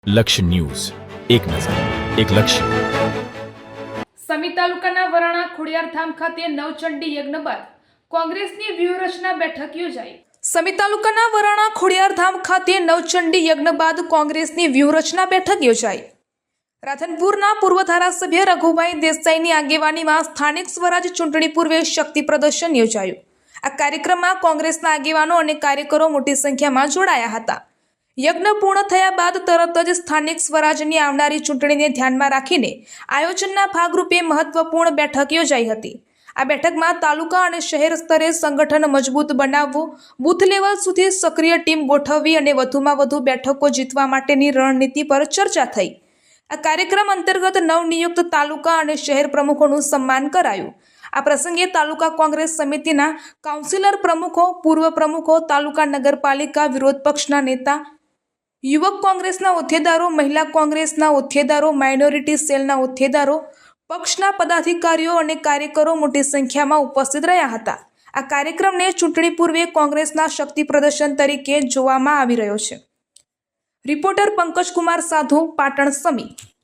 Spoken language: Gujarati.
લક્ષ્ય ન્યૂઝ, એક નજર, એક લક્ષ્ય. સમી તાલુકાના વરાણા ખોડિયારધામ ખાતે નવચંડી યજ્ઞ બાદ કોંગ્રેસની વ્યૂહરચના બેઠક યોજાઈ. સમી તાલુકાના વરાણા ખોડિયારધામ ખાતે નવચંડી યજ્ઞ બાદ કોંગ્રેસની વ્યૂહરચના બેઠક યોજાઈ. રાધનપુરના પૂર્વ ધારાસભ્ય રઘુભાઈ દેસાઈની આગેવાનીમાં સ્થાનિક સ્વરાજ ચૂંટણી પૂર્વે શક્તિ પ્રદર્શન યોજાયું. આ કાર્યક્રમમાં કોંગ્રેસના આગેવાનો અને કાર્યકરો મોટી સંખ્યામાં જોડાયા હતા. યજ્ઞ પૂર્ણ થયા બાદ તરત જ સ્થાનિક સ્વરાજની આવનારી ચૂંટણીને ધ્યાનમાં રાખીને આયોજનના ભાગરૂપે મહત્વપૂર્ણ બેઠક યોજાઈ હતી. આ બેઠકમાં તાલુકા અને શહેર સ્તરે સંગઠન મજબૂત બનાવવું, બૂથ લેવલ સુધી સક્રિય ટીમ ગોઠવવી અને વધુમાં વધુ બેઠકો જીતવા માટેની રણનીતિ પર ચર્ચા થઈ. આ કાર્યક્રમ અંતર્ગત નવનિયુક્ત તાલુકા અને શહેર પ્રમુખોનું સન્માન કરાયું. આ પ્રસંગે તાલુકા કોંગ્રેસ સમિતિના કાઉન્સિલર પ્રમુખો, પૂર્વ પ્રમુખો, તાલુકા નગરપાલિકા વિરોધ પક્ષના નેતા, યુવક કોંગ્રેસના હોદ્દેદારો, મહિલા કોંગ્રેસના હોદ્દેદારો, માઇનોરિટી સેલના હોદ્દેદારો, પક્ષના પદાધિકારીઓ અને કાર્યકરો મોટી સંખ્યામાં ઉપસ્થિત રહ્યા હતા. આ કાર્યક્રમને ચૂંટણી પૂર્વે કોંગ્રેસના શક્તિ પ્રદર્શન તરીકે જોવામાં આવી રહ્યો છે. રિપોર્ટર પંકજકુમાર સાધુ, પાટણ સમી.